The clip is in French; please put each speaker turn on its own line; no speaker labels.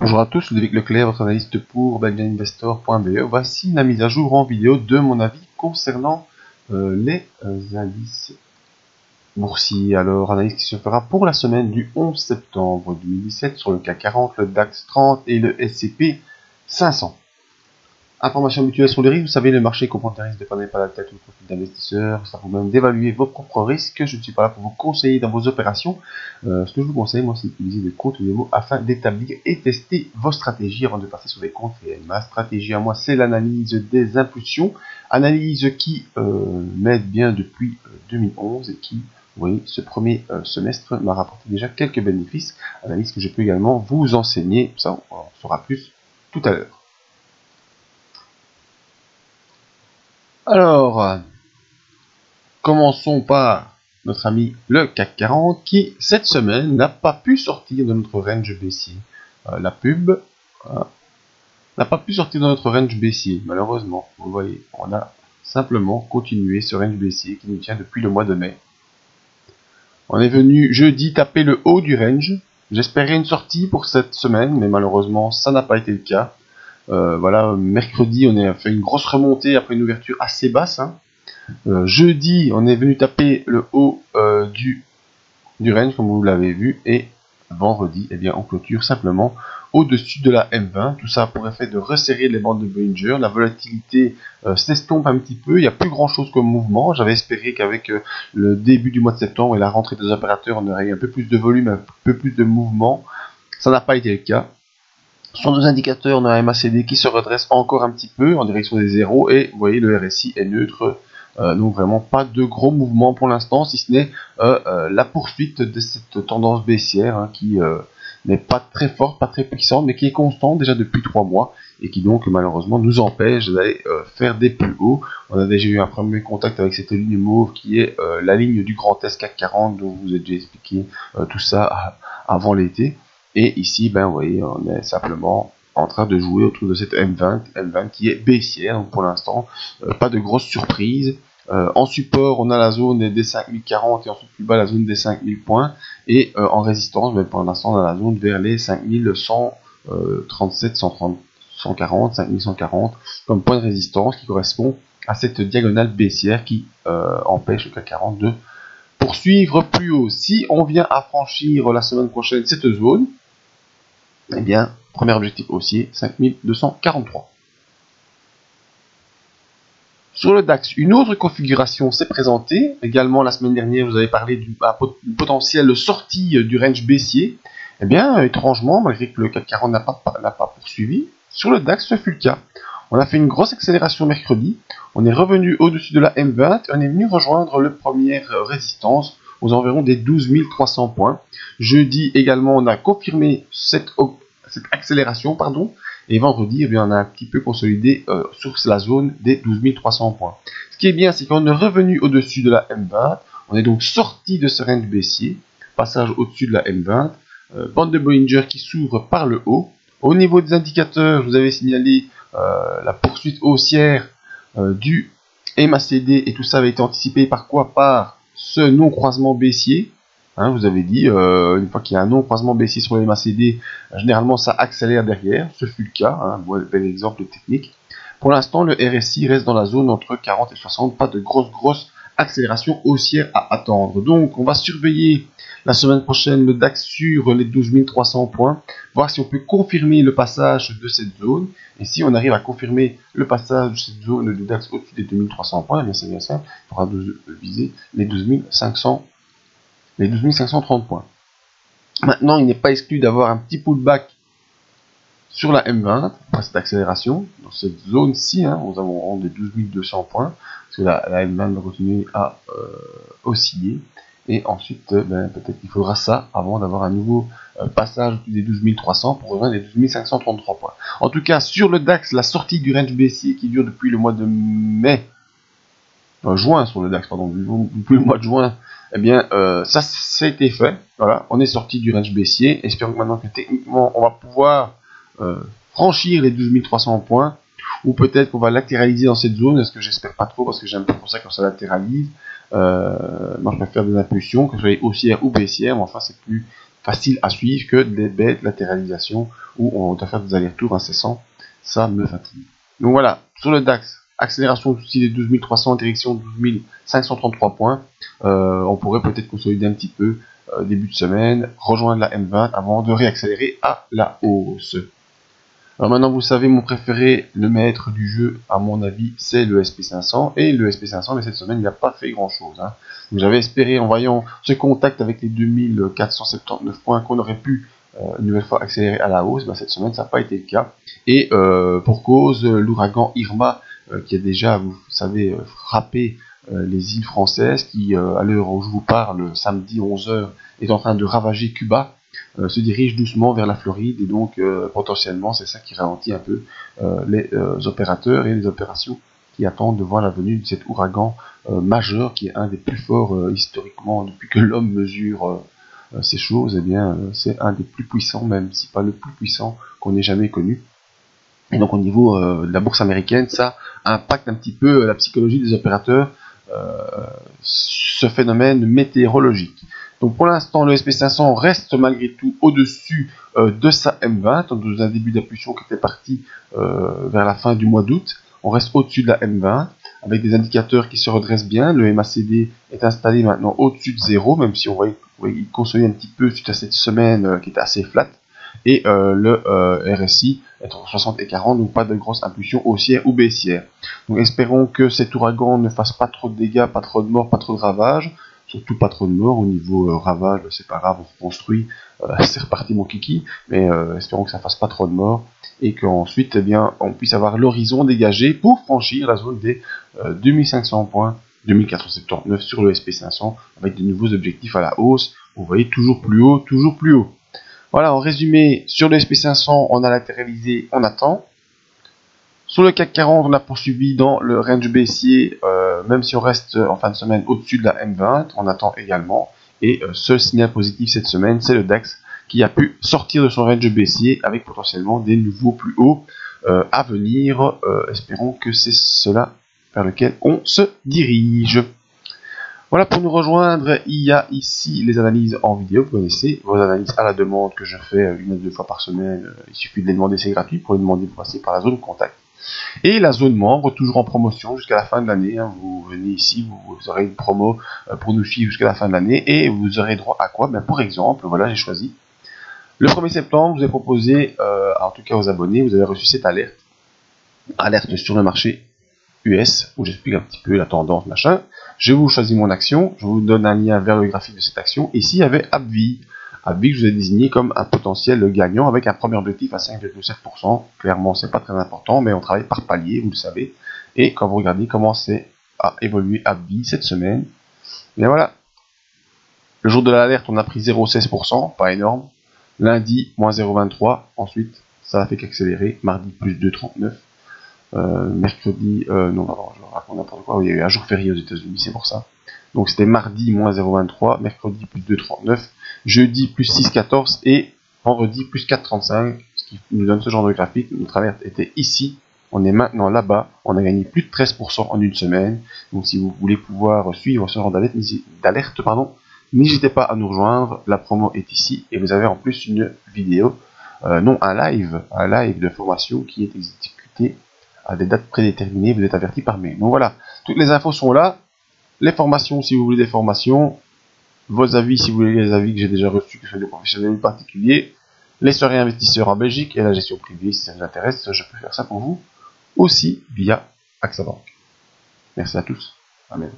Bonjour à tous, Ludovic Leclerc, votre analyste pour BankInvestor.be. Voici la mise à jour en vidéo de mon avis concernant les indices boursiers. Alors, analyse qui se fera pour la semaine du 11 septembre 2017 sur le CAC 40, le DAX 30 et le S&P 500. Information mutuelle sur les risques, vous savez, le marché comprend des risques, ne prenez pas la tête ou le profil d'investisseur, ça vous même d'évaluer vos propres risques. Je ne suis pas là pour vous conseiller dans vos opérations. Ce que je vous conseille, moi, c'est d'utiliser des comptes ou des mots afin d'établir et tester vos stratégies avant de passer sur des comptes réels. Ma stratégie à moi, c'est l'analyse des impulsions, analyse qui m'aide bien depuis 2011 et qui, oui, ce premier semestre m'a rapporté déjà quelques bénéfices, analyse que je peux également vous enseigner, ça on en saura plus tout à l'heure. Alors, commençons par notre ami le CAC 40 qui, cette semaine, n'a pas pu sortir de notre range baissier. La pub n'a pas pu sortir de notre range baissier, malheureusement. Vous voyez, on a simplement continué ce range baissier qui nous tient depuis le mois de mai. On est venu jeudi taper le haut du range. J'espérais une sortie pour cette semaine, mais malheureusement, ça n'a pas été le cas. Voilà, mercredi, on a fait une grosse remontée après une ouverture assez basse. Jeudi, on est venu taper le haut du range, comme vous l'avez vu, et vendredi, eh bien, on clôture simplement au-dessus de la M20. Tout ça pour effet de resserrer les bandes de Bollinger. La volatilité s'estompe un petit peu. Il n'y a plus grand-chose comme mouvement. J'avais espéré qu'avec le début du mois de septembre et la rentrée des opérateurs, on aurait eu un peu plus de volume, un peu plus de mouvement. Ça n'a pas été le cas. Sur nos indicateurs, on a un MACD qui se redresse encore un petit peu en direction des zéros et vous voyez le RSI est neutre, donc vraiment pas de gros mouvements pour l'instant, si ce n'est la poursuite de cette tendance baissière qui n'est pas très forte, pas très puissante, mais qui est constante déjà depuis 3 mois et qui donc malheureusement nous empêche d'aller faire des plus hauts. On a déjà eu un premier contact avec cette ligne mauve qui est la ligne du Grand S CAC 40 dont je vous ai déjà expliqué tout ça avant l'été. Et ici, ben, vous voyez, on est simplement en train de jouer autour de cette M20 qui est baissière. Donc pour l'instant, pas de grosses surprises. En support, on a la zone des 5040 et ensuite plus bas la zone des 5000 points. Et en résistance, ben, pour l'instant, on a la zone vers les 5137, 130, 140, 5140 comme point de résistance qui correspond à cette diagonale baissière qui empêche le CAC 40 de poursuivre plus haut. Si on vient à franchir la semaine prochaine cette zone, eh bien, premier objectif haussier, 5243. Sur le DAX, une autre configuration s'est présentée. Également, la semaine dernière, vous avez parlé d'une potentielle sortie du range baissier. Eh bien, étrangement, malgré que le CAC 40 n'a pas poursuivi, sur le DAX, ce fut le cas. On a fait une grosse accélération mercredi. On est revenu au-dessus de la M20 et on est venu rejoindre le première résistance aux environs des 12 300 points. Jeudi également, on a confirmé cette accélération, et vendredi, eh bien, on a un petit peu consolidé sur la zone des 12 300 points. Ce qui est bien, c'est qu'on est revenu au-dessus de la M20, on est donc sorti de ce range baissier, passage au-dessus de la M20, bande de Bollinger qui s'ouvre par le haut. Au niveau des indicateurs, je vous avais signalé la poursuite haussière du MACD, et tout ça avait été anticipé par quoi? Par ce non-croisement baissier. Vous avez dit, une fois qu'il y a un non-croisement baissier sur les MACD, généralement ça accélère derrière, ce fut le cas, bel exemple technique. Pour l'instant, le RSI reste dans la zone entre 40 et 60, pas de grosse accélération haussière à attendre. Donc on va surveiller la semaine prochaine le DAX sur les 12 300 points, voir si on peut confirmer le passage de cette zone, et si on arrive à confirmer le passage de cette zone du DAX au-dessus des 2300 points, eh bien c'est bien simple, il faudra viser les 12 530 points. Maintenant, il n'est pas exclu d'avoir un petit pullback sur la M20, après cette accélération, dans cette zone-ci, nous avons des 12 200 points, parce que la M20 va continuer à osciller, et ensuite, peut-être qu'il faudra ça avant d'avoir un nouveau passage des 12 300 pour rejoindre les 12 533 points. En tout cas, sur le DAX, la sortie du range baissier qui dure depuis le mois de juin sur le DAX, depuis le mois de juin, eh bien, ça a été fait. Voilà, on est sorti du range baissier. Espérons que maintenant que techniquement, on va pouvoir franchir les 12 300 points, ou peut-être qu'on va latéraliser dans cette zone. Est-ce que j'espère pas trop, parce que j'aime pas pour ça quand ça latéralise. Moi, je préfère des impulsions, que ce soit haussières ou baissières, mais enfin, c'est plus facile à suivre que des bêtes latéralisation où on doit faire des allers-retours incessants. Ça me fatigue. Donc voilà, sur le DAX, accélération au-dessus des 12 300, direction 12 533 points. On pourrait peut-être consolider un petit peu début de semaine, rejoindre la M20 avant de réaccélérer à la hausse. Alors maintenant, vous savez, mon préféré, le maître du jeu, à mon avis, c'est le SP500. Et le SP500, mais cette semaine, il n'a pas fait grand-chose. Hein. Donc j'avais espéré, en voyant ce contact avec les 2479 points, qu'on aurait pu une nouvelle fois accélérer à la hausse. Bah, cette semaine, ça n'a pas été le cas. Et pour cause, l'ouragan Irma, qui a déjà, vous savez, frappé les îles françaises, qui, à l'heure où je vous parle, samedi 11h, est en train de ravager Cuba. Se dirige doucement vers la Floride et donc potentiellement c'est ça qui ralentit un peu les opérateurs et les opérations qui attendent de voir la venue de cet ouragan majeur qui est un des plus forts historiquement depuis que l'homme mesure ces choses. Et bien c'est un des plus puissants, même si pas le plus puissant qu'on ait jamais connu. Et donc au niveau de la bourse américaine, ça impacte un petit peu la psychologie des opérateurs, ce phénomène météorologique. Donc pour l'instant, le SP500 reste malgré tout au-dessus de sa M20, dans un début d'impulsion qui était parti vers la fin du mois d'août. On reste au-dessus de la M20, avec des indicateurs qui se redressent bien. Le MACD est installé maintenant au-dessus de 0, même si on voit qu'il consolide un petit peu suite à cette semaine qui était assez flat. Et le RSI est entre 60 et 40, donc pas de grosse impulsion haussière ou baissière. Donc espérons que cet ouragan ne fasse pas trop de dégâts, pas trop de morts, pas trop de ravages. Surtout pas trop de morts. Au niveau ravage, c'est pas grave, on reconstruit, c'est reparti mon kiki, mais espérons que ça fasse pas trop de morts et qu'ensuite, eh bien, on puisse avoir l'horizon dégagé pour franchir la zone des 2500 points, 2479 sur le SP500, avec de nouveaux objectifs à la hausse. Vous voyez, toujours plus haut, toujours plus haut. Voilà, en résumé, sur le SP500, on a latéralisé, on attend. Sur le CAC 40, on a poursuivi dans le range baissier, même si on reste en fin de semaine au-dessus de la M20, on attend également. Et seul signal positif cette semaine, c'est le DAX qui a pu sortir de son range baissier avec potentiellement des nouveaux plus hauts à venir. Espérons que c'est cela vers lequel on se dirige. Voilà, pour nous rejoindre, il y a ici les analyses en vidéo, vous connaissez, vos analyses à la demande que je fais une ou deux fois par semaine. Il suffit de les demander, c'est gratuit. Pour les demander, vous passez par la zone contact. Et la zone membre, toujours en promotion jusqu'à la fin de l'année. Hein. Vous venez ici, vous aurez une promo pour nous suivre jusqu'à la fin de l'année. Et vous aurez droit à quoi? Par exemple, voilà, j'ai choisi. Le 1er septembre, je vous ai proposé, en tout cas aux abonnés, vous avez reçu cette alerte. Alerte sur le marché US, où j'explique un petit peu la tendance, machin. Je vous choisis mon action, je vous donne un lien vers le graphique de cette action. Ici, il y avait AbbVie. AbbVie que je vous ai désigné comme un potentiel gagnant avec un premier objectif à 5,7%. Clairement, c'est pas très important, mais on travaille par palier, vous le savez. Et quand vous regardez comment c'est à évoluer AbbVie cette semaine, bien voilà. Le jour de l'alerte, on a pris 0,16%, pas énorme. Lundi, moins 0,23. Ensuite, ça a fait qu'accélérer. Mardi, plus 2,39. Mercredi, non, pardon, je raconte n'importe quoi. Il y a eu un jour férié aux États-Unis, c'est pour ça. Donc c'était mardi, moins 0,23. Mercredi, plus 2,39. Jeudi plus 6,14 et vendredi plus 4,35, ce qui nous donne ce genre de graphique. Notre alerte était ici, on est maintenant là-bas, on a gagné plus de 13% en une semaine. Donc si vous voulez pouvoir suivre ce genre d'alerte, n'hésitez pas à nous rejoindre, la promo est ici et vous avez en plus une vidéo, non un live de formation qui est exécuté à des dates prédéterminées, vous êtes averti par mail. Donc voilà, toutes les infos sont là, les formations si vous voulez des formations, vos avis si vous voulez les avis que j'ai déjà reçus, que ce soit des professionnels ou particuliers, les soirées investisseurs en Belgique et la gestion privée si ça vous intéresse, je peux faire ça pour vous aussi via AXA Bank. Merci à tous, amen.